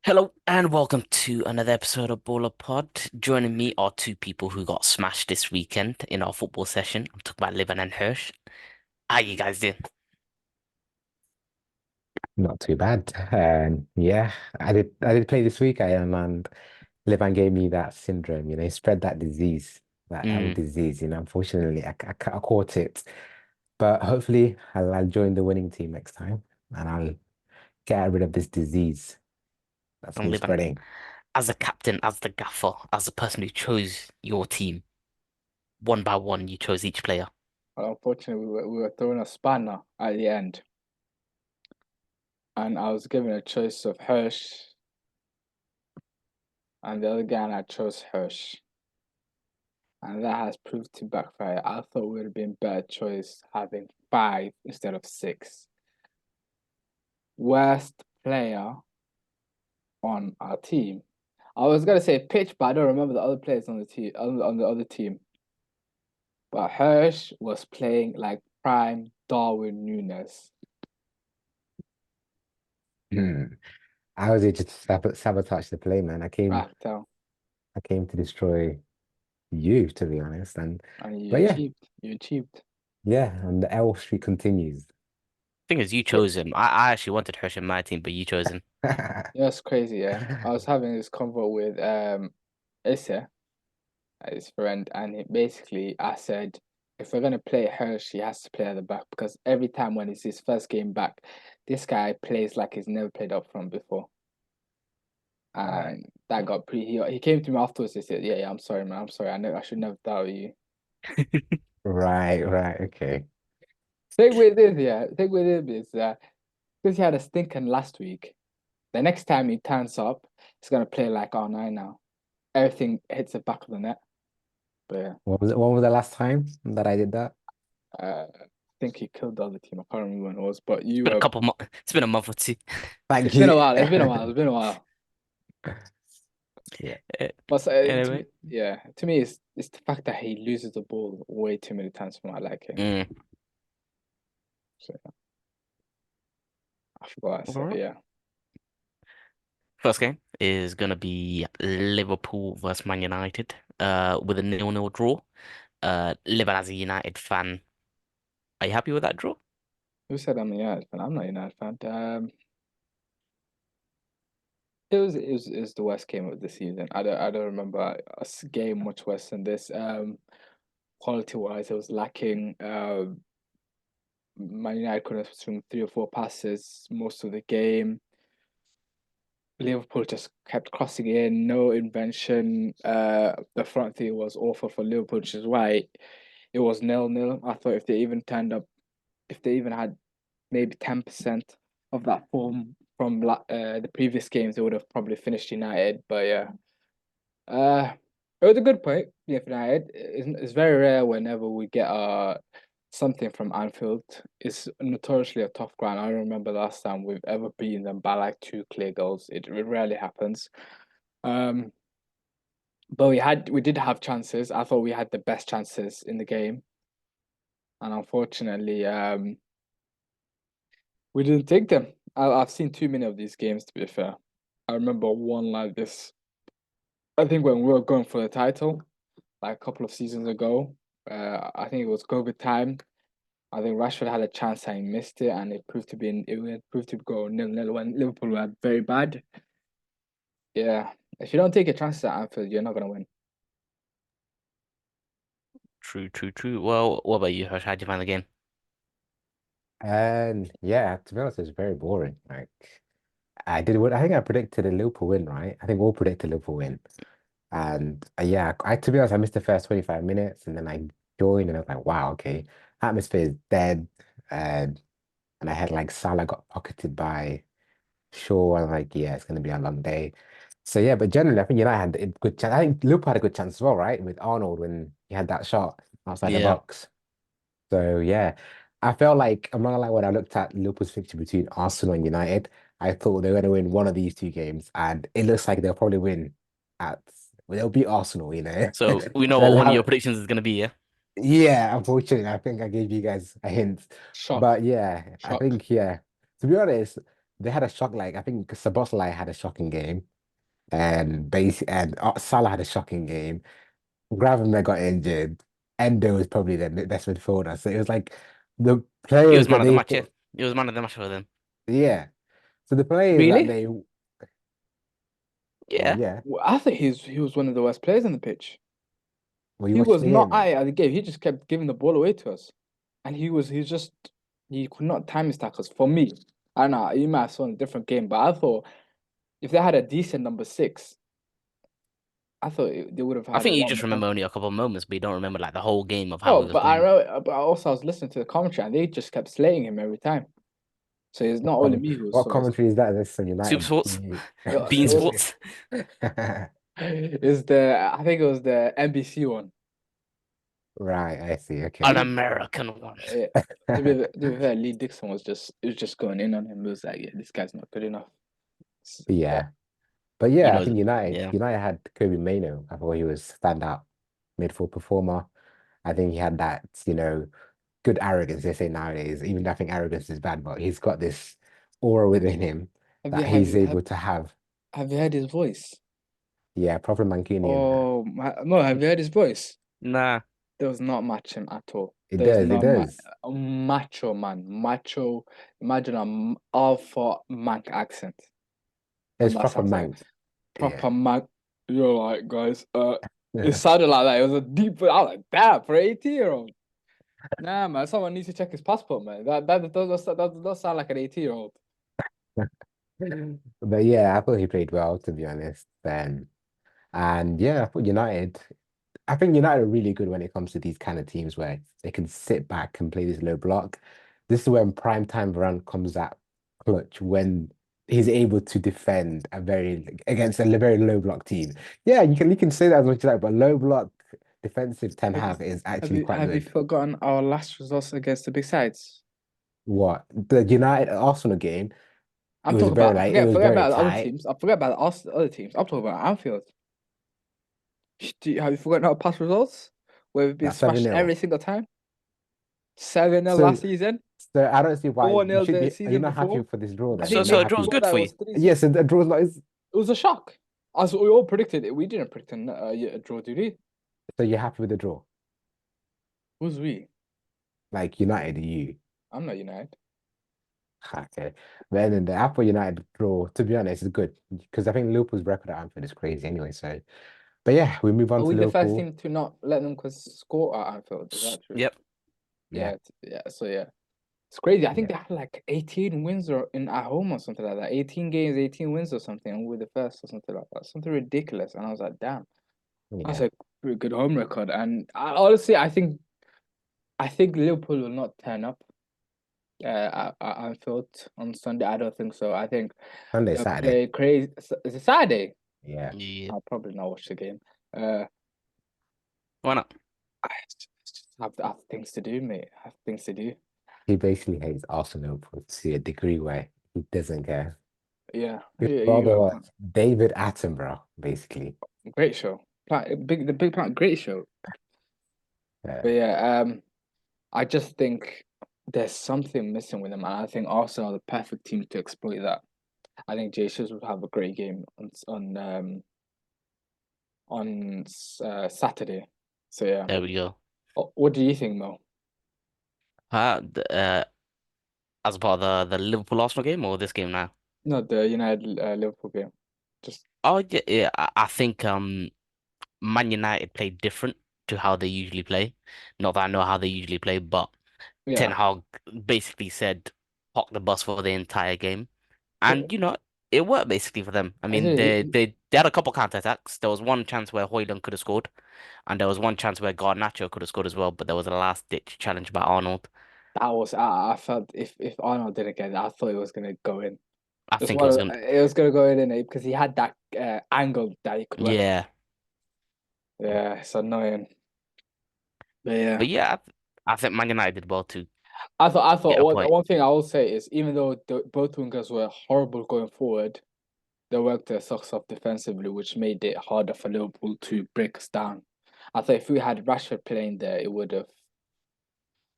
Hello and welcome to another episode of Baller Pod. Joining me are two people who got smashed this weekend in our football session. I'm talking about Livan and Hirsch. How you guys doing? Not too bad. Yeah, I did play this week. And Livan gave me that syndrome, he spread that disease, that L Mm, disease, Unfortunately, I caught it. But hopefully I'll join the winning team next time and I'll get rid of this disease that's and been Livan, spreading. as the captain, as the gaffer, as the person who chose your team, one by one, you chose each player. Well, unfortunately, we were thrown a spanner at the end, and I was given a choice of Hirsch, and the other guy, and I chose Hirsch, and that has proved to backfire. I thought it would have been better choice having five instead of six. Worst player on our team. I was gonna say pitch, but I don't remember the other players on the team on the other team. But Hirsch was playing like prime Darwin Nunes. Hmm. I was here just to sabotage the play, man. Raftel, I came to destroy you, to be honest. And and you but yeah, achieved. You achieved. yeah, and the L streak continues. Thing is, you chose him. I actually wanted Hirsch in my team, but you chose him. Yeah, it's crazy. Yeah, I was having this convo with Issa, his friend, and basically I said if we're gonna play her, she has to play at the back because every time when it's his first game back, this guy plays like he's never played up front before, Right. and that got pretty. He came to me afterwards. He said, "Yeah, I'm sorry, man. I'm sorry. I know I should never doubt you." Right, right, okay. Thing with this, yeah, thing with him is that because he had a stinking last week, the next time he turns up, he's gonna play like R9 now. Everything hits the back of the net. But yeah, When was the last time that I did that? I think he killed the other team. I can't remember when it was, but It's you been a were. couple months. It's been a month or two. Thank It's been a you. while. It's been a while. It's been a while. Yeah. Uh, But to me, Anyway, yeah, to me, it's the fact that he loses the ball way too many times for my liking. mm, So I forgot what I all said. right. Yeah, First game is gonna be Liverpool versus Man United. With a 0-0 draw. Living as a United fan, are you happy with that draw? who said I'm a United fan? I'm not a United fan. It was the worst game of the season. I don't remember a game much worse than this. Quality wise, it was lacking. Man United could have swung three or four passes most of the game. Liverpool just kept crossing in, no invention. The front three was awful for Liverpool, which is why it was 0-0. I thought if they even turned up, if they even had maybe 10% of that form from the previous games, they would have probably finished United. But yeah, uh, it was a good point. Yeah, for United, it's very rare whenever we get something from Anfield. It's notoriously a tough ground. I don't remember the last time we've ever beaten them by like two clear goals. It rarely happens. Um, but we did have chances. I thought we had the best chances in the game, and unfortunately, we didn't take them. I've seen too many of these games. To be fair, I remember one like this. I think when we were going for the title, like a couple of seasons ago, I think it was COVID time. I think Rashford had a chance and he missed it, and it proved to go 0-0 when Liverpool were very bad. Yeah, if you don't take your chances at Anfield, you're not gonna win. True, true, true. Well, what about you, Hirsch? How'd you find the game? And yeah, to be honest, it's very boring. Like I think I predicted a Liverpool win, right? I think we all predicted Liverpool win. And yeah, to be honest, I missed the first 25 minutes and then I joined and I was like, wow, okay, atmosphere is dead. And and I had like Salah got pocketed by Shaw. I was like, yeah, it's gonna be a long day. So yeah, but generally I think United had a good chance. I think Liverpool had a good chance as well, right? With Arnold when he had that shot outside the Yeah. box. So yeah, I felt like I'm not gonna lie, when I looked at Liverpool's fixture between Arsenal and United, I thought they were gonna win one of these two games, and it looks like they'll probably win at well, they'll beat Arsenal, So we know what They'll one of your have predictions is gonna be, yeah? yeah, unfortunately, I think I gave you guys a hint. Shock, But yeah, I shock. think yeah. To be honest, they had a shock. Like I think Szoboszlai had a shocking game, and Salah had a shocking game. Gravenberch got injured. Endo was probably their best midfielder. So it was like the He players was man that of the they match, yeah. thought, He was man of the match for them. yeah. So the players that Really? they, well, Yeah. yeah. Well, I think he was one of the worst players on the pitch. Well, you He watched was the not game then. at the game. He just kept giving the ball away to us, and he could not time his tackles. For me, I don't know. You might have saw a different game, but I thought if they had a decent number six, I thought they would have I had a think you lot just more remember only confidence. a couple of moments, but you don't remember like the whole game of how Oh, he was but I playing. know. But also I was listening to the commentary, and they just kept slaying him every time. So it's not only me who What saw it. commentary is that? This on Super United. Sports, Bean It was Sports, it's the I think it was the NBC one. Right, I see. an Okay. American one. Yeah. To be fair, Lee Dixon was just going in on him. It was like, yeah, this guy's not good enough. Yeah, Yeah. But You yeah, I know, think yeah. United had Kobe Mainoo. I thought he was standout midfield performer. I think he had that, good arrogance they say nowadays. Even though I think arrogance is bad, but he's got this aura within him have you that have he's you have, able to have. have you heard his voice? Yeah, proper Mancunian. Oh no, have you heard his voice? Nah, There was not match him at all. It There was does, it not does. a macho man, macho. Imagine alpha Manc accent, It's and that proper sounds like Manc. proper Yeah. Manc. You're like, guys. It sounded like that. It was a deep. I was like, damn, for 18-year-old. Nah, man, someone needs to check his passport, man. That does sound like an 18-year-old. But yeah, I thought he played well, to be honest. And yeah, I think United are really good when it comes to these kind of teams where they can sit back and play this low block. This is when prime time Varane comes at clutch when he's able to defend against a very low block team. Yeah, you can say that as much as that, but low block defensive Ten Have you Hag is actually quite have you good. forgotten our last results against the big sides? What the United Arsenal game? It I'm was talking very about like it was forget very about the other tight. teams. I forget about the other teams. I'm talking about Anfield. Have you forgotten our past results where we've been That 7 smashed every 0 single time? 7-0 So last season, so I don't see why you 4-0 should the be. Are you season not happy before. for this draw I then? so think You're not so a maybe draw's happy. before good that for it you. was 3. Yes, the draw's not. It was a shock. As we all predicted it, we didn't predict a draw, did we? So you're happy with the draw? Who's we? Like United, you. I'm not United. Okay. Then the Apple United draw, to be honest, is good because I think Liverpool's record at Anfield is crazy anyway. So, but yeah, we move on Are to we the first Liverpool. team to not let them score at Anfield? Is that true? Yep. Yeah, Yeah. So yeah, it's crazy. I think yeah. they had like 18 wins or in at home or something like that. 18 games, 18 wins or something, and we're the first or something like that. Something ridiculous. And I was like, damn, that's Yeah. a pretty good home record. And honestly, I think Liverpool will not turn up at Anfield on Sunday. I don't think so. I think Sunday, they'll Saturday. play crazy. Is it Saturday? Yeah. Yeah. I'll probably not watch the game. Uh, Why not? I just have things to do, mate. I have things to do. He basically hates Arsenal to a degree where he doesn't care. Yeah, He'd you rather got a watch point. David Attenborough, basically. Great show. The big plan, great show. Uh, But yeah, I just think there's something missing with them, and I think Arsenal are the perfect team to exploit that. I think Jesus would have a great game on Saturday. So yeah, There we go. what do you think, Mo? Uh, as part of the Liverpool Arsenal game or this game now? No, the United Liverpool game. Just Oh yeah, yeah. I think Man United played different to how they usually play. Not that I know how they usually play, but Ten yeah. Hag basically said park the bus for the entire game. So And it worked basically for them. I I mean, say they had a couple counter attacks. There was one chance where Højlund could have scored, and there was one chance where Garnacho could have scored as well, but there was a last ditch challenge by Arnold. that was I felt if Arnold didn't get it, I thought it was gonna go in. I Just think it one, was gonna. it was gonna go in because he had that angle that he could work. Yeah, Yeah, it's annoying. But yeah, but yeah, I think Man United did well to I thought get a point. one thing I will say is even though both wingers were horrible going forward, they worked their socks off defensively, which made it harder for Liverpool to break us down. I thought if we had Rashford playing there, it would have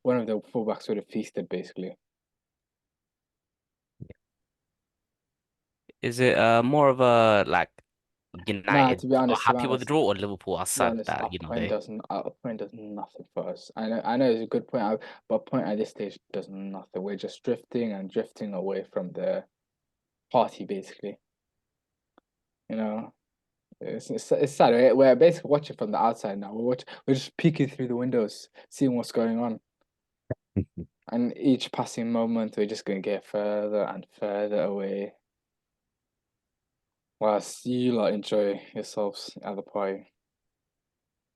one of the fullbacks would have feasted basically. Is it more of a like Nah, United are to be happy with the honest, draw or Liverpool are to be sad honest, that they our point does nothing for us. I know it's a good point, but point at this stage does nothing. We're just drifting and drifting away from the party, basically. You know, it's sad. We're basically watching from the outside now. We're just peeking through the windows, seeing what's going on. And each passing moment, we're just going to get further and further away. Whilst you lot enjoy yourselves at the party.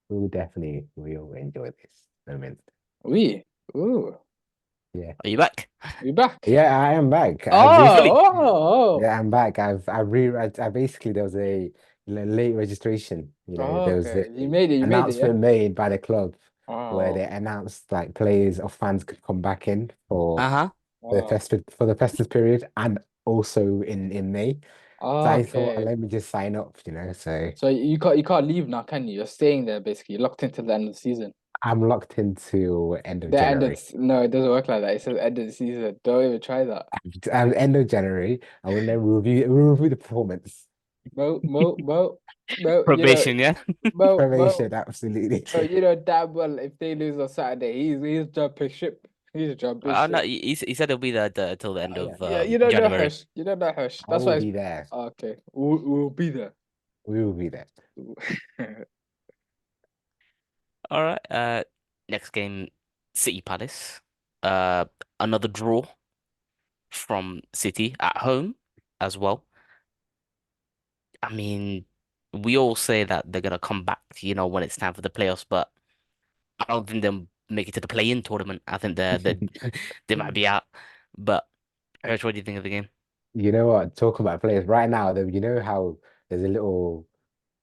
We will enjoy this moment. We, ooh, Yeah. are you back? we back. Yeah, I am back. I've Are you Oh, fully? basically, oh, yeah, I'm back. I basically there was a late registration. There was okay. a You made it, yeah? announcement made by the club where they Oh, announced like players or fans could come back in Uh-huh. oh, for the festive period and also in May. So I thought, okay. let me just sign up. So So you can't leave now, can you? You're staying there basically. You're locked into the end of the season. I'm locked into end of The end of January. no, it doesn't work like that. It says end of the season. Don't even try that. End of January, and we'll review the performance. Mo, Mo. Probation, yeah. Mo. Probation, absolutely. So you know damn well if they lose on Saturday, he's jumping ship. He's jumping No, ship. he said he'll be there till the end Yeah, of Yeah, you don't know January. Hush. You don't know Hush. I That's will why it's be there. okay. We'll be there. We will be there. All right. Next game, City Palace. Uh, another draw from City at home as well. I mean, we all say that they're gonna come back, when it's time for the playoffs, but I don't think they'll make it to the play-in tournament. I think they might be out. But Hirsch, what do you think of the game? You know what? Talk about players right now. You know how there's a little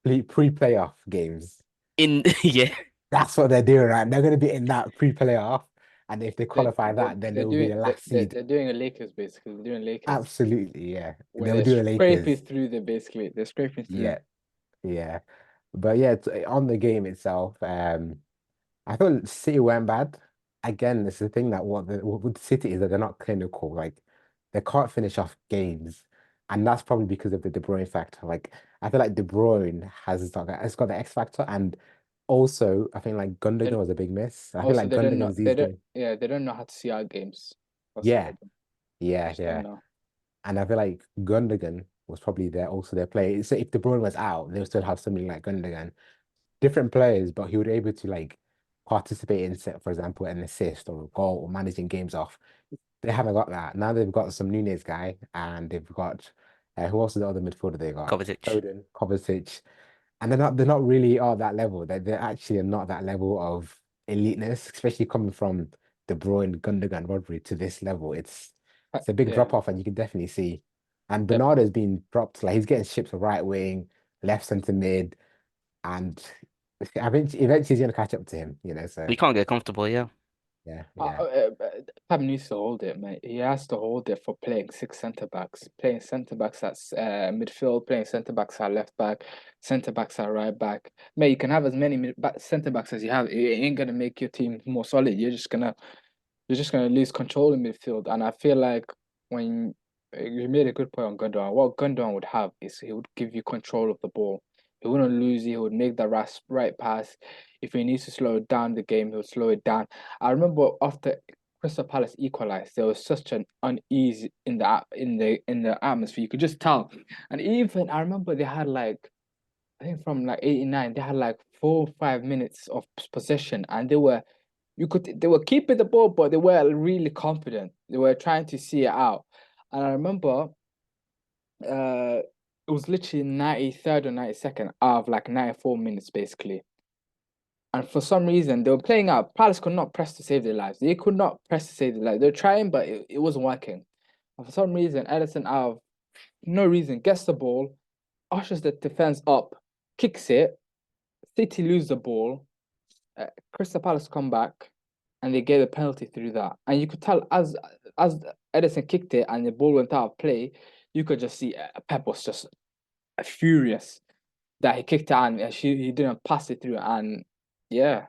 pre-playoff games. In yeah, That's what they're doing, right? They're going to be in that pre-playoff, and if they qualify that, then they will be the last seed. they're doing a Lakers basically. They're doing Lakers Absolutely, yeah. where They'll they're do a scraping Lakers. through the basically. They're scraping through. Yeah, yeah. But yeah, on the game itself, I thought City weren't bad. Again, it's the thing that what with City is that they're not clinical. Like they can't finish off games, and that's probably because of the De Bruyne factor. Like I feel like De Bruyne has got the X factor, and also I think like Gundogan Then was a big miss. I feel also like Gundogan's these days. they don't know how to see our games. That's the Yeah, problem. They yeah, just don't yeah. know. And I feel like Gundogan was probably their player. So if De Bruyne was out, they would still have something like Gundogan, different players, but he would be able to like participate in, for example, an assist or a goal or managing games off. They haven't got that. Now they've got some Nunes guy and they've got who else is the other midfielder they got? Kovacic. Foden, Kovacic. And they're not really at that level. They're actually not that level of eliteness, especially coming from De Bruyne, Gundogan, Rodri to this level. It's a big Yeah. drop off, and you can definitely see. And Yep. Bernardo's been dropped, like he's getting shipped to right wing, left centre mid, and eventually he's gonna catch up to him. So We can't get comfortable, yeah. yeah, yeah. Pep needs to hold it, mate. He has to hold it for playing six centre backs, playing centre backs at midfield, playing centre backs at left back, centre backs at right back. Mate, you can have as many centre backs as you have. It ain't gonna make your team more solid. You're just gonna lose control in midfield. And I feel like when you made a good point on Gundogan, what Gundogan would have is he would give you control of the ball. He wouldn't lose you. He would make the right pass. If he needs to slow down the game, he'll slow it down. I remember after Crystal Palace equalized, there was such an unease in the atmosphere. You could just tell. And even I remember they had like I think from like 89, they had like 4 or 5 minutes of possession, and they were keeping the ball, but they were really confident. They were trying to see it out. And I remember it was literally 93rd or 92nd out of like 94 minutes basically. And for some reason they were playing out. Palace could not press to save their lives. They could not press to save their lives. They were trying, but it wasn't working. And for some reason, Edison out of no reason gets the ball, ushers the defense up, kicks it. City lose the ball. Crystal Palace come back, and they get a penalty through that. And you could tell as Edison kicked it and the ball went out of play, you could just see Pep was just furious that he kicked it and he didn't pass it through. And yeah,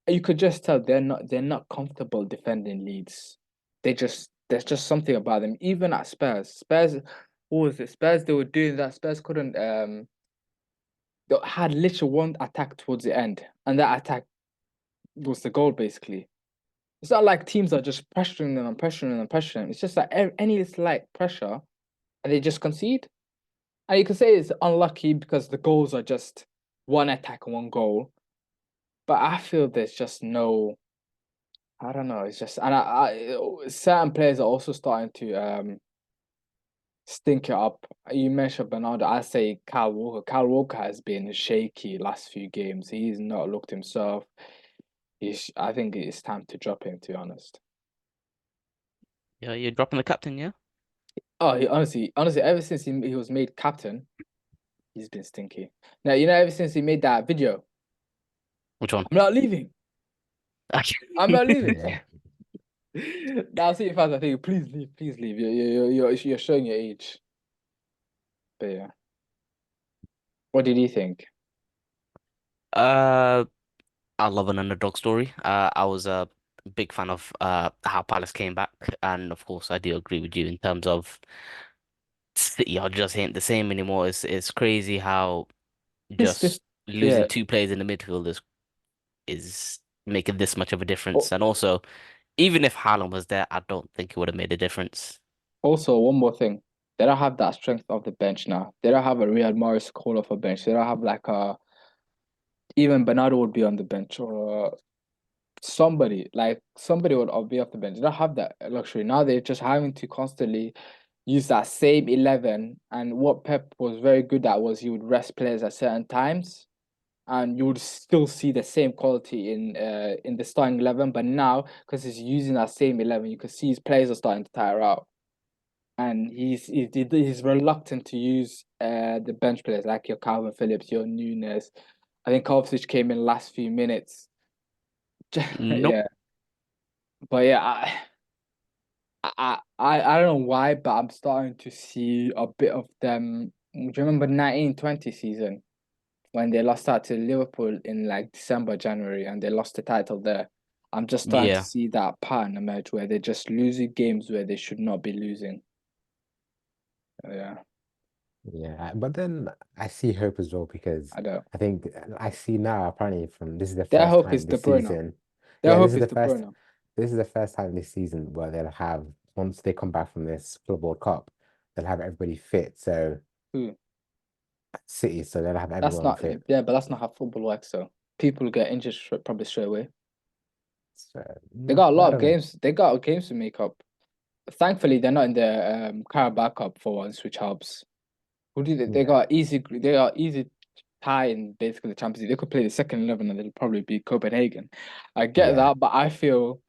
you could just tell they're not comfortable defending leads. There's just something about them. Even at Spurs, what was it? Spurs, they were doing that. Spurs couldn't they had literally one attack towards the end, and that attack was the goal basically. It's not like teams are just pressuring them and pressuring them and pressuring them. It's just like any slight pressure and they just concede. And you can say it's unlucky because the goals are just one attack and one goal. But I feel there's just no, I don't know. It's just, and certain players are also starting to stink it up. You mentioned Bernardo. I say Kyle Walker. Kyle Walker has been shaky last few games. He's not looked himself. I think it's time to drop him, to be honest. Yeah, you're dropping the captain, yeah? Oh, honestly, ever since he was made captain, he's been stinky. Now, ever since he made that video, Which one? I'm not leaving. I'm not leaving. Yeah. Now, see if I think, please leave, please leave. You're showing your age. But yeah, what did you think? Uh, I love an underdog story. I was a big fan of how Palace came back, and of course, I do agree with you in terms of City are just ain't the same anymore. It's crazy how This, just losing yeah. two players in the midfield is making this much of a difference. Oh, And also, even if Haaland was there, I don't think it would have made a difference. also, one more thing. They don't have that strength of the bench now. They don't have a Riyad Mahrez call off a bench. They don't have like a even Bernardo would be on the bench or somebody would be off the bench. They don't have that luxury now. They're just having to constantly use that same 11. And what Pep was very good at was he would rest players at certain times, and you would still see the same quality in the starting 11. But now, because he's using that same 11, you can see his players are starting to tire out, and he's reluctant to use the bench players like your Calvin Phillips, your Nunes. I think Kovacic came in last few minutes. Nope. Yeah, but yeah, I don't know why, but I'm starting to see a bit of them. Do you remember 1920 season when they lost out to Liverpool in like December, January, and they lost the title there? I'm just starting to Yeah. see that pattern emerge where they're just losing games where they should not be losing. Yeah, Yeah, but then I see hope as well because I don't. I think I see now apparently from this is the Their first hope is time De this Bruyne. season. Their Yeah, hope is De Bruyne. this is the first time this season where they'll have once they come back from this Club World Cup, they'll have everybody fit. So Who? City, so they'll have That's everyone not. fit. Yeah, but that's not how football works. So people get injured probably straight away. So They got a but I lot of don't know. games. They got games to make up. Thankfully, they're not in the Carabao Cup for once, which helps. Who did it? They Yeah, got easy. They got easy tie in basically the Champions League. They could play the second 11 and they'll probably beat Copenhagen. I get yeah, that, but I feel,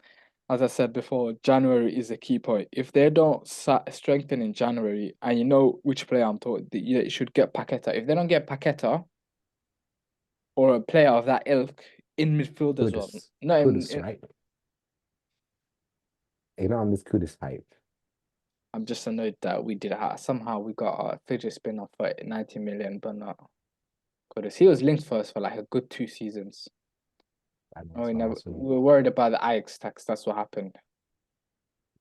as I said before, January is a key point. If they don't strengthen in January, and you know which player I'm talking, you should get Paqueta. If they don't get Paqueta or a player of that ilk in midfield as well, Kudus, no, Kudus, right? You're not on this Kudus hype. I'm just annoyed that we did somehow we got a fidget spinner for 90 million, but not because he was linked for us for like a good 2 seasons. I know Oh, it's we not never awesome. we were worried about the Ajax tax. That's what happened.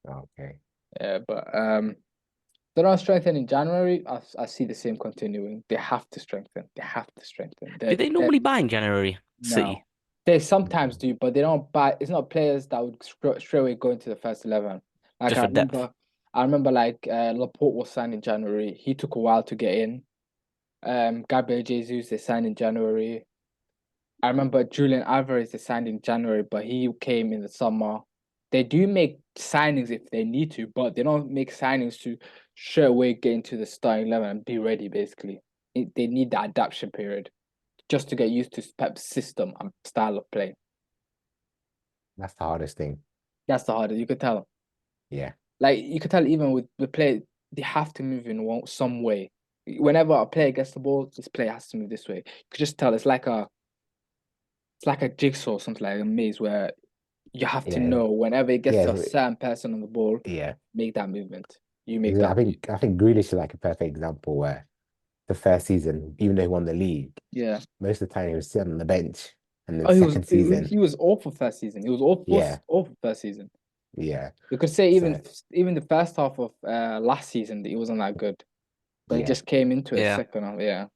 Okay. Yeah, but they're not strengthen in January. I see the same continuing. They have to strengthen. They have to strengthen. Do they They normally buy in January, no, City? they sometimes Mm. do, but they don't buy. It's not players that would straight away go into the first 11. Like Just for depth? I remember like Laporte was signed in January. He took a while to get in. Gabriel Jesus they signed in January. I remember Julian Alvarez they signed in January, but he came in the summer. They do make signings if they need to, but they don't make signings to straight away get into the starting 11 and be ready, basically. They need that adaptation period just to get used to Pep's system and style of play. That's the hardest thing. That's the hardest. You could tell. Yeah. Like, you could tell even with the play, they have to move in some way. Whenever a player gets the ball, this player has to move this way. You could just tell it's like a jigsaw, something like a maze where you have to Yeah. know whenever it gets Yeah. to a certain person on the ball, Yeah. make that movement. You make I that move. think Grealish is like a perfect example where the first season, even though he won the league, Yeah. most of the time he was sitting on the bench. And then Oh, second he season, was awful first season. He was awful yeah, awful first season. yeah. You could say So even the first half of last season that he wasn't that good. but he Yeah. just came into it Yeah. second half. Yeah,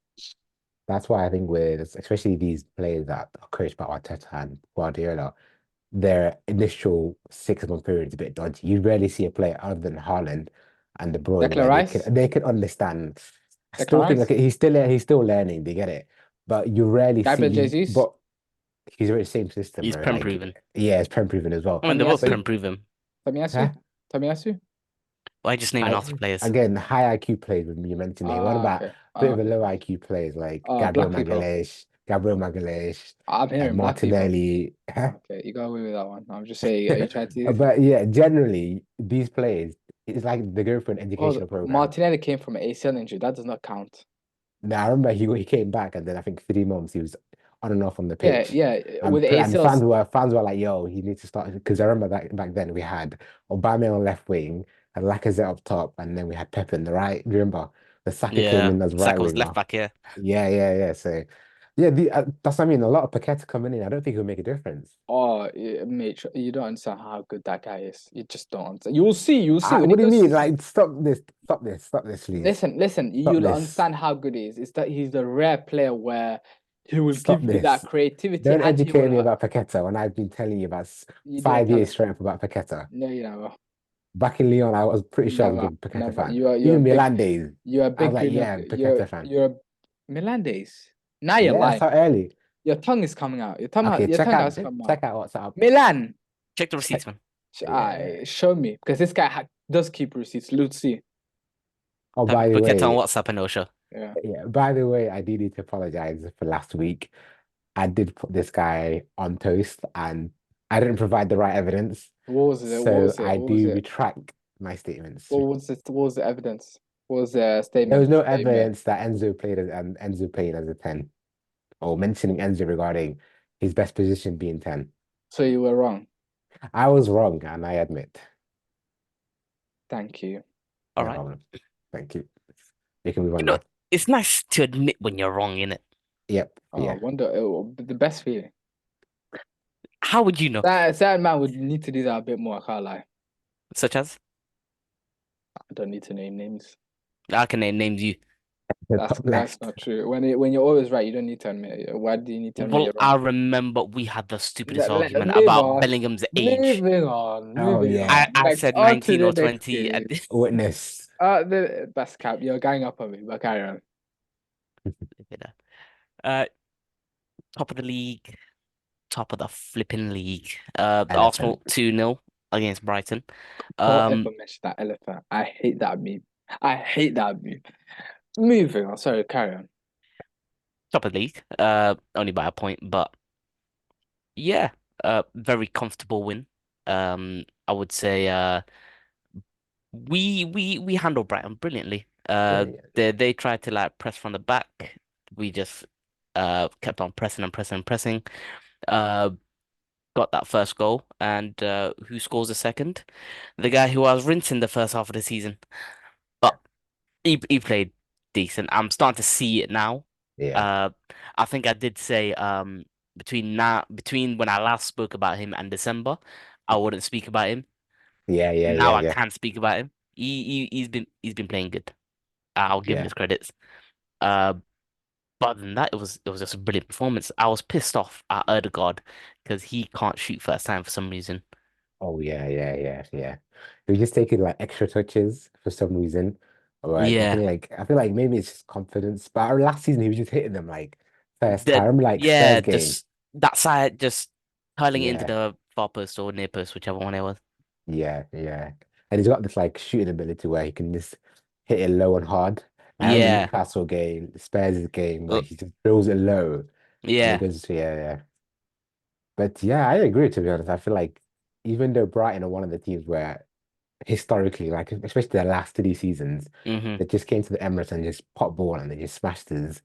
That's why I think with especially these players that are coached by Arteta and Guardiola, their initial 6 month period is a bit dodgy. You rarely see a player other than Haaland and De Bruyne Declan where Rice, they can understand. I Declan still think like Rice, he's still learning, they get it. But you rarely see Gabriel Jesus, but he's in the same system, He's bro. prem Like proven. yeah, it's prem proven as well. I mean, they're both But Tomiyasu, prem proven. Tomiyasu, huh? Tomiyasu. Why just naming I Arsenal players? again high IQ players with me you mentioned there. What Ah, about okay. a bit of a Okay. low IQ players like Black people. Gabriel Magalhaes, I'm and hearing black people. Martinelli? Okay, you got away with that one. I'm just saying, are you trying to? But yeah, generally these players, it's like they go for an Oh, educational program. Martinelli came from an ACL injury. That does not count. Now I remember he came back and then I think 3 months he was on and off on the Yeah, pitch. yeah. With And ACLs, fans were like, "Yo, he needs to start." Because I remember that back then we had Aubameyang on left wing and Lacazette up top, and then we had Pep in the right. Do you remember? The Saka came Yeah. in as right Saka was left winger. back here. Yeah. So that's what I mean. A lot of Paqueta coming in. I don't think he'll make a difference. oh, yeah, mate, you don't understand how good that guy is. You just don't understand. You'll see. You'll see when he What do you mean? goes. Like, stop this, please. Listen. Stop You'll this. understand how good he is. It's that he's the rare player where he will Stop give you that this. creativity Don't and he educate will. me about Paqueta when I've been telling you about You didn't 5 years tell. straight up about Paqueta. No, you never. Back in Lyon, I was pretty sure I was a Never, big Paqueta never. fan. You're a Even big Milan days, you're a I was big like, Bruno. yeah, Paqueta fan. You're a Milan days. Now you're Yeah, I lying. saw early. Your tongue is coming out. Okay, Your tongue has come out. check out what's up. Milan. Check the Check. receipts, man. Yeah. Show me because this guy does keep receipts. Let's see. Oh, Type by of the Paqueta on way, WhatsApp and no show. Yeah. yeah, by the way, I do need to apologize for last week. I did put this guy on toast and I didn't provide the right evidence. What was it? What So was it? I What was do it? retract my statements. What was it? What was the evidence? What was the There was statement no that you made? evidence that Enzo played as a 10 or mentioning Enzo regarding his best position being 10. So you were wrong. I was wrong and I admit. Thank you. All No right. problem. Thank you. You can move You on know, now. it's nice to admit when you're wrong, innit? Yep. Oh, I Yeah. wonder the best feeling. How would you know? That man would need to do that a bit more. I can't lie. Such as? I don't need to name names. I can name names you. The That's top that's left. not true. When you're always right, you don't need to admit it. Why do you need to admit Well, you're I wrong? remember we had the stupidest argument Move about on. Bellingham's age. Oh Moving yeah. on. I Next, said on to 19 the or next 20. game. And Witness. The best cap. You're going up on me, but carry on. uh, top of the league, top of the flipping league. Elephant. Arsenal 2-0 against Brighton. Don't ever Um, mention that elephant. I hate that meme. I hate that meme. Moving on. Sorry, carry on. top of the league. Only by a point, but yeah, very comfortable win. I would say we handled Brighton brilliantly. Brilliant. They tried to like press from the back. We just kept on pressing and pressing and pressing. Uh, got that first goal, and who scores the second? The guy who was rinsing the first half of the season, but he played decent. I'm starting to see it now. Yeah. Uh, I think I did say between when I last spoke about him and December, I wouldn't speak about him. Now I Yeah. can speak about him. He's been playing good. I'll give him Yeah. his credits. Uh, but other than that, it was just a brilliant performance. I was pissed off at Erdegaard because he can't shoot first time for some reason. Oh yeah. He was just taking like extra touches for some reason. Like Yeah, I feel like maybe it's just confidence. But last season he was just hitting them like first time, like Spurs game. just that side, just curling it into Yeah, the far post or near post, whichever one it was. yeah. And he's got this like shooting ability where he can just hit it low and hard. I remember Yeah, Newcastle game, the Spurs game uh, where he just throws it low and it yeah. goes, yeah. But yeah, I agree to be honest. I feel like even though Brighton are one of the teams where historically, like especially the last 3 seasons, hmm they just came to the Emirates and just pop ball and they just smashed us.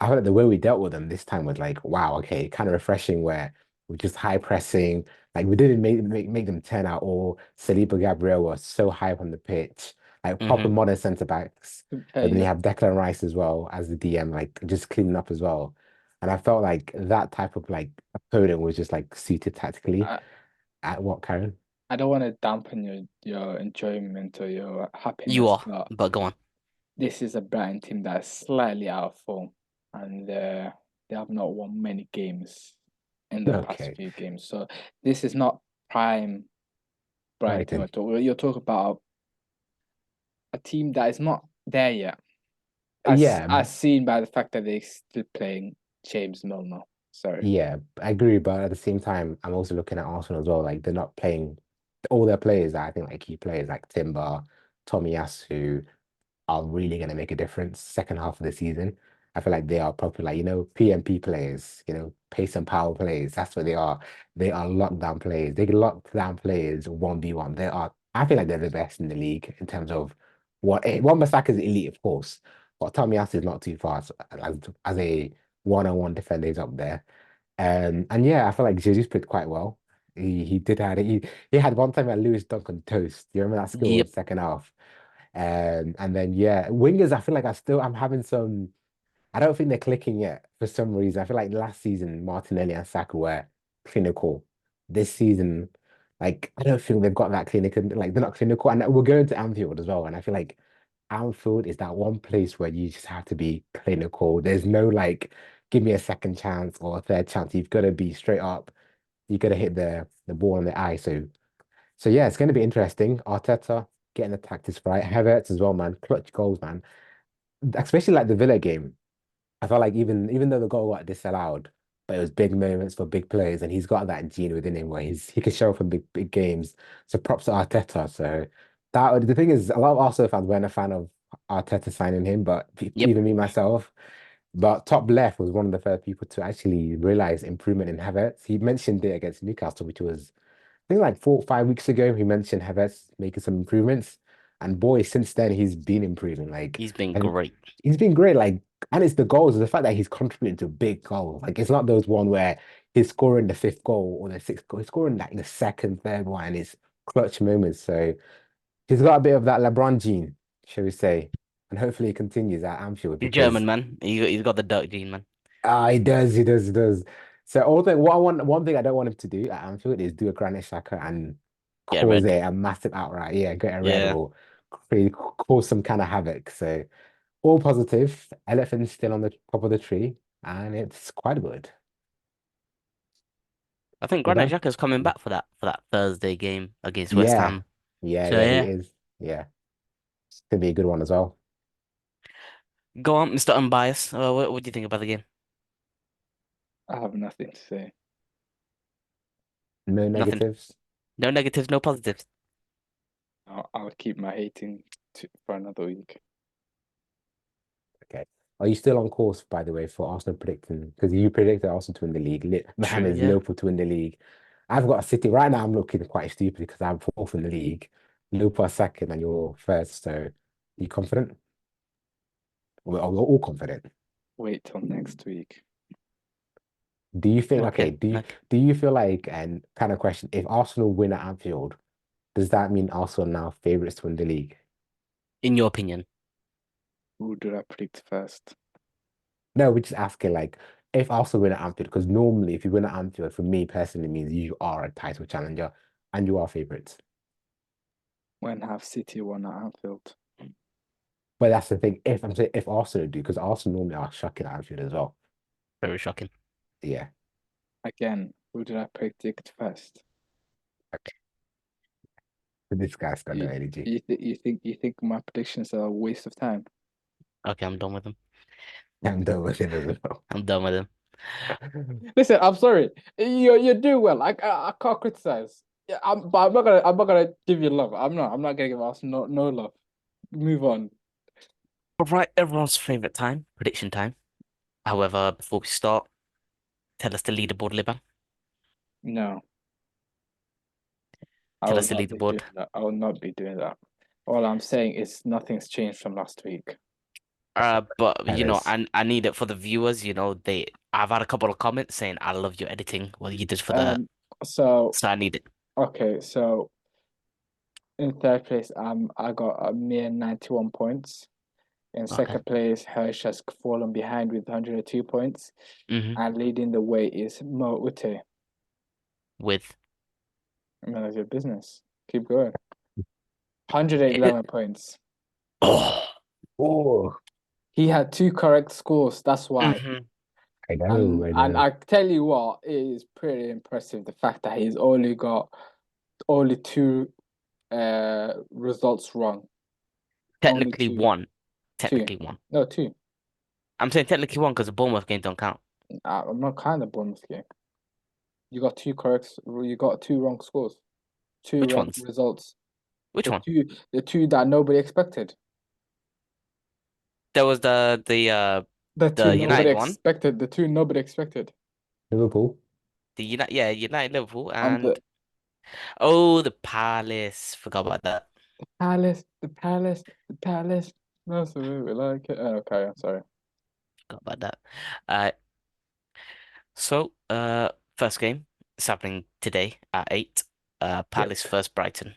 I felt like the way we dealt with them this time was like, wow, okay, kind of refreshing where we just high pressing. Like we didn't make them turn out all Saliba Gabriel was so high up on the pitch, like proper hmm modern centre backs. But then you Hey, have Declan Rice as well as the DM, like just cleaning up as well. And I felt like that type of like opponent was just like suited tactically I, at what, Karen? I don't want to dampen your enjoyment or your You happiness, are, but but go on. this is a Brighton team that's slightly out of form, and they have not won many games in the past Okay, few games. So this is not prime Brighton team Brighton. at all. You're talking about a team that is not there yet, Yeah, as seen by the fact that they're still playing James Milner. Sorry. yeah, I agree. But at the same time, I'm also looking at Arsenal as well. Like they're not playing all their players that I think like key players like Timber, Tomiyasu are really going to make a difference second half of the season. I feel like they are probably like, PMP players, pace and power players. That's what they are. They are lockdown players. They can lock down players 1v1. I feel like they're the best in the league in terms of one Bissaka's elite, of course, but Tomiyasu is not too far as a one-on-one defender is up there. And yeah, I feel like Jesus played quite well. He had one time at Lewis Duncan toast. Do you remember that skill in Yep, second half? And then yeah, wingers. I feel like I'm having some. I don't think they're clicking yet for some reason. I feel like last season Martinelli and Saka were clinical. This season, like I don't feel they've got that clinical. Like they're not clinical, and we're going to Anfield as well. And I feel like Anfield is that one place where you just have to be clinical. There's no like, give me a second chance or a third chance. You've got to be straight up. You got to hit the ball in the eye. So yeah, it's going to be interesting. Arteta getting the tactics right. Havertz as well, man. Clutch goals, man. Especially like the Villa game. I felt like even though the goal got disallowed, but it was big moments for big players, and he's got that gene within him where he can show up in big games. So props to Arteta. So that the thing is, a lot of Arsenal fans weren't a fan of Arteta signing him, but yep. even me myself. But top left was one of the first people to actually realize improvement in Havertz. He mentioned it against Newcastle, which was I think like 4 or 5 weeks ago, he mentioned Havertz making some improvements. And boy, since then he's been improving. He's been And great. he's been great. And it's the goals, the fact that he's contributing to big goals. Like it's not those one where he's scoring the fifth goal or the sixth goal. He's scoring like the second, third one, and it's clutch moments. So he's got a bit of that LeBron gene, shall we say. And hopefully he continues at Anfield He's German, because man. He's got the Dirk gene, man. he does. So one thing I don't want him to do at Anfield is do a Granit Xhaka and Get cause red. a massive outright, yeah, get a red Yeah. or cause some kind of havoc. So all positive. Elephant's still on the top of the tree, and it's quite good. I think You Granit know? Xhaka's coming back for that Thursday game against West Yeah, Ham. So yeah, he yeah, is. Yeah, it's gonna be a good one as well. go on, Mr. Unbiased. What do you think about the game? I have nothing to say. No Nothing. negatives. No negatives, no positives. I'll keep my hating for another week. Okay. Are you still on course, by the way, for Arsenal predicting? Because you predicted Arsenal to win the league. True, Mohamed's yeah. Liverpool to win the league. I've got a City. Right now, I'm looking quite stupid because I'm fourth in the league. Liverpool are second and you're first. So, are you confident? We're all confident. Wait till next week. Do you think, okay, Okay. do you feel like, and kind of question, if Arsenal win at Anfield, does that mean Arsenal now favourites to win the league? In your opinion, Who did I predict first? No, we're just asking, like, if Arsenal win at Anfield, because normally if you win at Anfield, for me personally, means you are a title challenger and you are favourites. When have City won at Anfield? But that's the thing. If I'm saying if Arsenal do, because Arsenal normally are shocking at Anfield as well. very shocking. Yeah. Again, who did I predict first? Okay. This guy's got no You, energy. you think my predictions are a waste of time? Okay, I'm done with him. I'm done with it as well. I'm done with him. Listen, I'm sorry. You're doing well. I can't criticize. Yeah, but I'm not gonna give you love. I'm not gonna give us no love. Move on. All right, everyone's favorite time, prediction time. However, before we start, tell us the leaderboard, Liban. No, I Tell will us the not be leaderboard. doing that. I will not be doing that. All I'm saying is nothing's changed from last week. But Fellas. I need it for the viewers. I've had a couple of comments saying I love your editing. What you did for the, Um, so so I need it. okay, so in third place, I got a mere 91 points. In Okay. second place, Hirsch has fallen behind with 102 points, hmm and leading the way is Mo Ute. With None of your business. Keep going. it, 111 points. oh, Oh, He had two correct scores. That's why. Hmm. I know, And I and know. I tell you what, it is pretty impressive the fact that he's only got only two results wrong. Only Technically two. one. Two. Technically one. No, two. I'm saying technically one because the Bournemouth game don't count. I'm not kind of Bournemouth game. You got two correct. You got two wrong scores. Two Which wrong ones? results. Which one? The two that nobody expected. There was The two the nobody United one. expected. The two nobody expected. Liverpool. The United Liverpool And and oh the Palace. Forgot about that. the palace. That's the way we like it. Oh, okay, I'm sorry. Forgot about that. Uh so first game is happening today at 8. Yep. Palace first Brighton.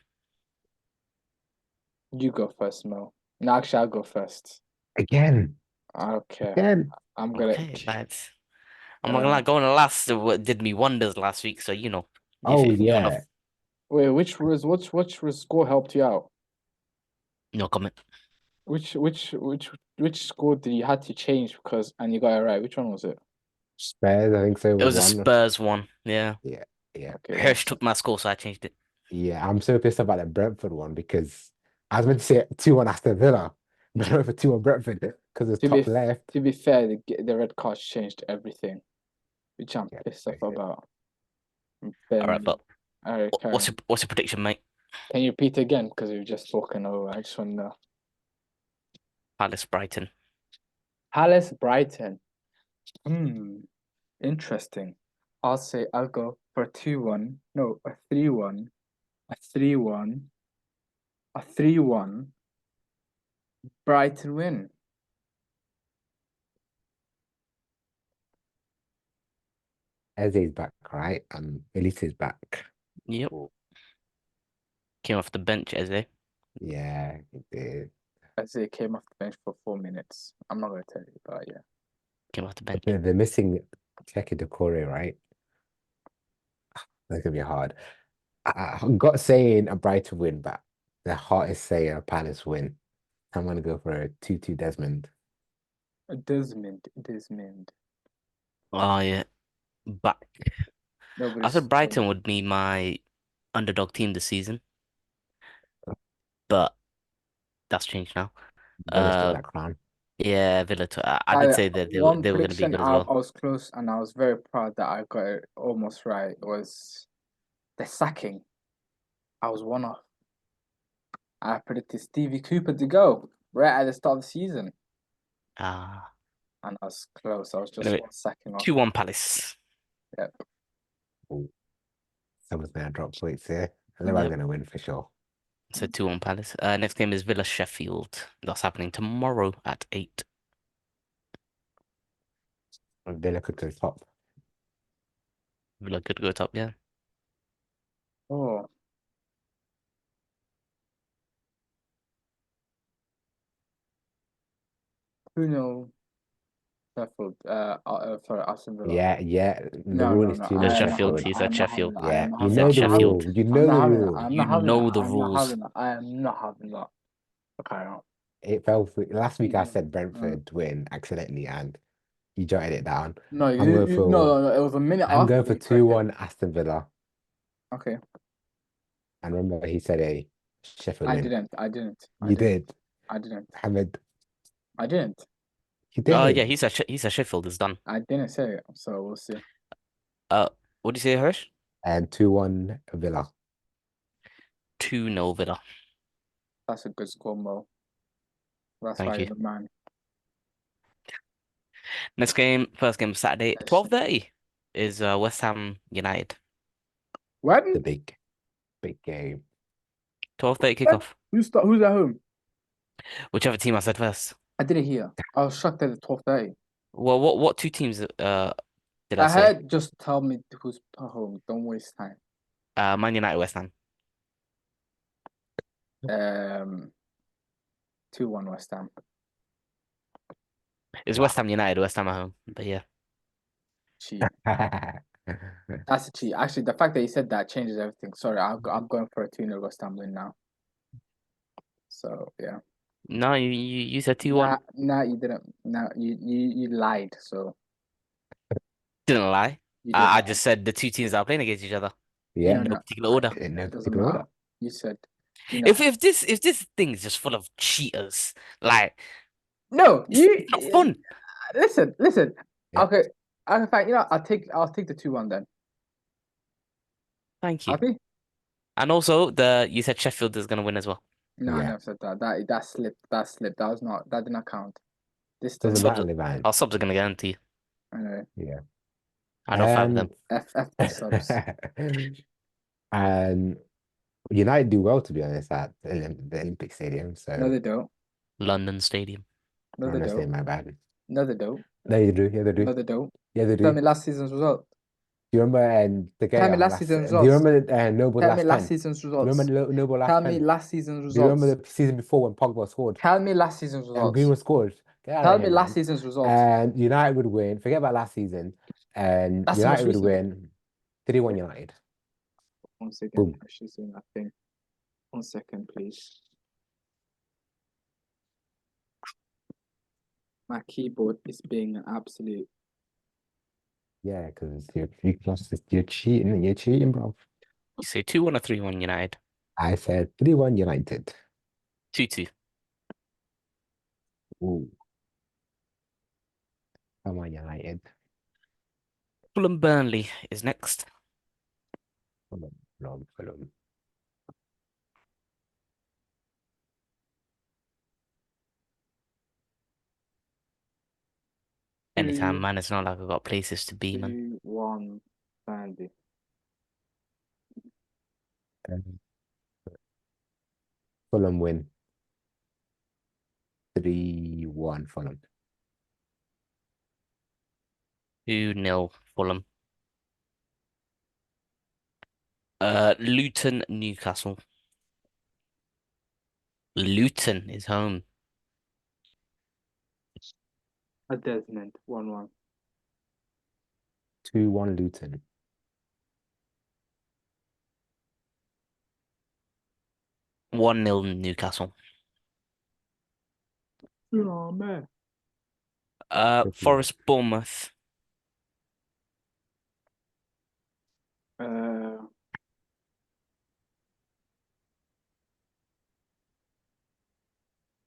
You go first, Mo. No, actually, I'll go first. Again. Okay, Again. I'm gonna. Okay, lads. I'm not gonna lie, Uh, going last did me wonders last week, so Oh if you wanna yeah. wait, which score helped you out? no comment. Which score did you had to change because and you got it right? Which one was it? Spurs, I think so It was was a one. Spurs one, yeah. Yeah, yeah. Okay, Hirsch that's took my score, so I changed it. Yeah, I'm so pissed about that Brentford one because I was meant to say 2-1 Aston Villa, but I went for 2-1 Brentford because it's to be top left. to be fair. The red cards changed everything, which I'm Yeah, pissed off basically. about. All right, Then, but all right, carry on. what's your prediction, mate? Can you repeat again? Because we've just spoken over. I just want to know. Palace Brighton. Palace Brighton. Hmm. Interesting. I'll go for a 2-1. No, a 3-1. A 3-1. A 3-1. Brighton win. Eze's back, right? Elise is back. Yep, Oh, came off the bench, Eze. yeah, he did. As they came off the bench for 4 minutes. I'm not gonna tell you, but yeah. Came off the But bench. they're missing Checky Decore, right? That's gonna be hard. I'm not saying a Brighton win, but the heart is saying a Palace win. I'm gonna go for a 2-2 Desmond. Desmond. Oh yeah, back. I Nobody's thought Brighton would be my underdog team this season, but that's changed now. Villa took Uh, that crown. yeah, Villa. I did say that one they were going to be prediction good as I well. was close and I was very proud that I got it almost right was the sacking. I was one off. I predicted Stevie Cooper to go right at the start of the season. Ah, And I was close. I was just anyway, one sacking off. 2-1 Palace. Yep. Oh, someone's gonna drop points here. I know I'm Yep. gonna win for sure. So 2-1 Palace. Next game is Villa Sheffield. That's happening tomorrow at 8. Villa could go top. Villa could go top, yeah. Oh, who knows? Sheffield. Sorry, Aston Villa. Yeah, yeah. The No, rule no, is no. two The nil I am not Sheffield. having Sheffield. that. He I said am not having Sheffield. that. I Yeah, am not you He having said know that. the Sheffield. rule. You I'm know not the having that. rule. I'm You not having know that. the I'm not rules. having that. I am not having that. Okay, on. It fell for last week. I 2-0. said Brentford win accidentally, and you jotted it down. No, I'm going for no, no. It was a minute I'm after going that for you corrected. 2-1 Aston Villa. Okay, And remember, he said a Sheffield win. I You didn't, did, I didn't, Hamid. I didn't, You Yeah, did. he said Sheffield is done. I didn't say it. So we'll see. Uh, what do you say, Hirsch? And 2-1 Villa. 2-0 Villa. That's a good score, Mo. That's Thank why you. you're the man. Next game, first game of Saturday, Yes. 12:30 is West Ham United. The When? big game. 12:30 When? kickoff. Who's at home? Whichever team I said first. I didn't hear. I was shocked at the 12:30. Well, what two teams did I I say? heard just tell me who's at home. Don't waste time. Man United West Ham. Um, 2-1 West Ham. It's West Wow. Ham United, West Ham at home. But yeah, Cheat. That's a cheat. Actually, the fact that you said that changes everything. Sorry, I'm going for a 2-0 West Ham win now. So yeah. No, you said 2-1. Nah, you didn't. Nah, you lied. So Didn't lie. you did I lie. just said the two teams that are playing against each other Yeah, No, in no no, particular order. in no it doesn't particular order. matter. You said, you know. If this thing is just full of cheaters, like No, it's not fun. listen, listen. Yeah. Okay, okay, fine. You know, I'll take the 2-1 then. Thank you. Happy? And also the you said Sheffield is gonna win as well. No, I Yeah. never said that. That slipped. That slipped. That was not. That did not count. This Doesn't doesn't. matter, Subs man. our subs are gonna guarantee. Anyway, Yeah. I know five of Um, them. F the subs. and United do well, to be honest, at the Olympic Stadium. No, So they don't. London Stadium. No, I'm they not saying don't. my bad. No, they don't. No, you do. Yeah, they do. No, they don't. Yeah, they Tell do. me last season's result. Do you remember the Tell me Gea last last? season's Do you results. remember Noble's Tell me last last pen? Do season's you results. remember Noble last Tell me pen? last season's Do you remember results. the season before when Pogba scored Tell me last season's and results. Greenwood scored? Get out of Tell here, me last man. season's results. And United would win. Forget about last season. And That's the United most would recent. win 3-1 United. Once again, Boom. actually saying that thing. 1 second, please. My keyboard is being an absolute. Yeah, because you're cheating. You're cheating, bro. You say 2-1 or 3-1 United. I said 3-1 United. 2-2. Ooh, come on, United. Fulham Burnley is next. Fulham. Anytime, Two, man. It's not like I've got places to be, man. 2-1, Sandy. Um, Fulham win 3-1 Fulham. 2-0 Fulham. Luton Newcastle. Luton is home. A Desmond, 1-1. 2-1 Luton. 1-0 Newcastle. Oh, man. Triple. Forest Bournemouth. Uh,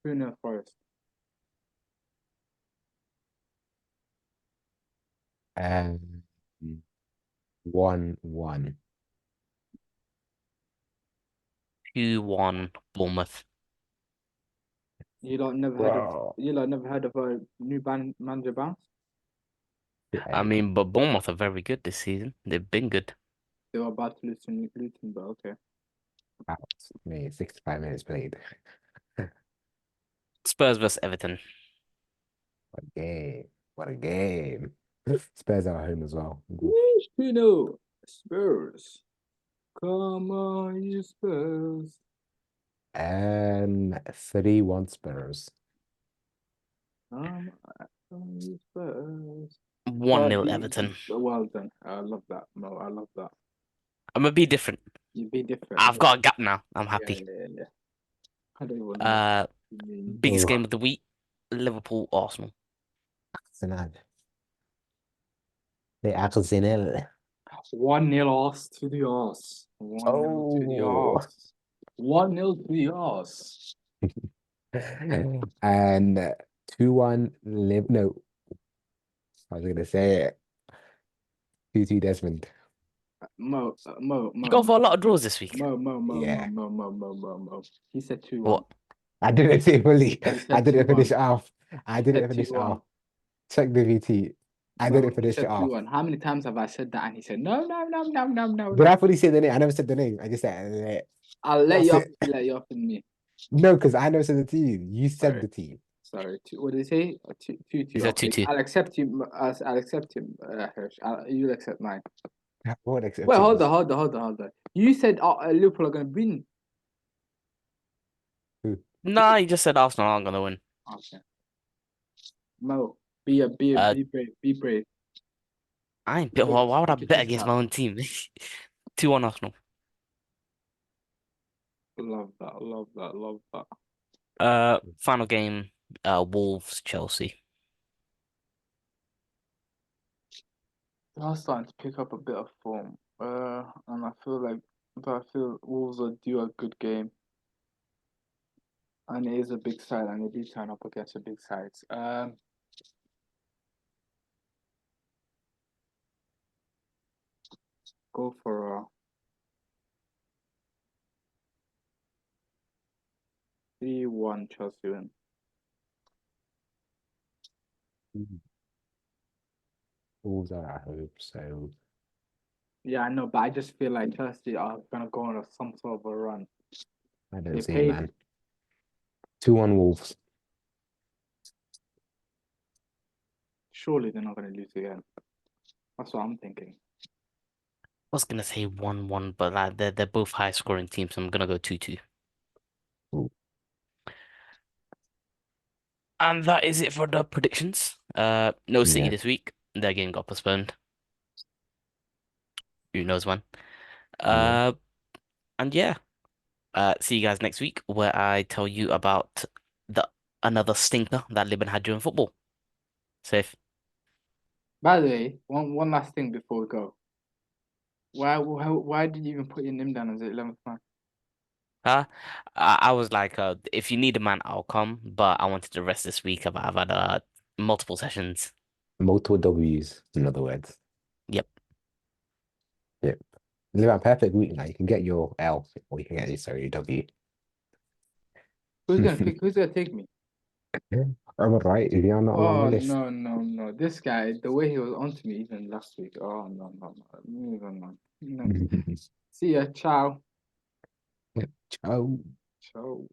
2-0 Forest. Um, 1-1. 2-1 Bournemouth. You lot never heard of Bro. a new manager bounce? I Like, mean, but Bournemouth are very good this season. They've been good. They were about to lose to Luton, but okay. out. Me, 65 minutes played. Spurs versus Everton. What a game. What a game. Spurs are at home as well. Oof. 2-0 Spurs. Come on, you Spurs. 3-1 Spurs. Come on, you Spurs. 1-0 Everton. Well done. I love that, Mo. I love that. I'm gonna be different. You be different. I've got a gap now. I'm Yeah, happy. yeah, yeah, yeah. I don't even know what Uh, you mean. biggest game Oh, of the week, Liverpool Arsenal. Arsenal. The Arsenal. 1-0 arse to the arse. 1-0 to the Oh. arse. 1-0 to the arse. And 2-1 live. No, I was gonna say it. 2-2 Desmond. You go for a lot of draws this week. Yeah. Mo. He said 2-1. What? I didn't say fully. He I said didn't 2-1. finish it off. I He didn't said finish it 2-1. off. Check the VT. I Mo, didn't he finish it said off. 2-1. How many times have I said that? And he said, no, no, no, no, no, no, Did no. I fully say the name? I never said the name. I just said I'll let that's you off. it. Let you off in me. No, because I never said the team. You said Sorry. the team. Sorry. What did he say? 2-2. He said Okay. 2-2. I'll accept you. I'll accept him. Hirsch. You'll accept mine. I won't accept Wait, hold yours. on, hold on, hold on, hold on. You said Liverpool are going to win. Who? Nah, you just said Arsenal aren't gonna win. Okay. Mo, be Uh, brave. Be brave. I ain't bet. Why would I Stick your bet chest against out. my own team? 2-1 Arsenal. Love that. Love that. Love that. Final game, Wolves, Chelsea. They are starting to pick up a bit of form. And I feel like, but I feel Wolves will do a good game, and it is a big side, and they do turn up against the big sides. Go for a 3-1 Chelsea win. Wolves are at home, so Yeah, I know, but I just feel like Chelsea are gonna go on some sort of a run. I don't They see it, paid. man. 2-1 Wolves. Surely they're not gonna lose again. That's what I'm thinking. I was gonna say 1-1, but like they're both high scoring teams, so I'm gonna go 2-2. Ooh, And that is it for the predictions. No City yeah, this week. Their game got postponed. Who knows when? yeah. Uh, and yeah. See you guys next week where I tell you about the another stinker that Liban had during football. Safe. By the way, one last thing before we go. Why did you even put your name down as the 11th man? Huh? I was like, if you need a man, I'll come. But I wanted to rest this week. I've had multiple sessions. Multiple W's, in other words. Yep. Yep. Live a perfect week now. You can get your L or you can get your sorry W. Who's gonna take me? I'm right. Is he not on my Oh list? no, no, no. This guy, the way he was on to me even last week. Oh no, no, no. Move on, man. No. See ya, ciao. Ciao. Ciao.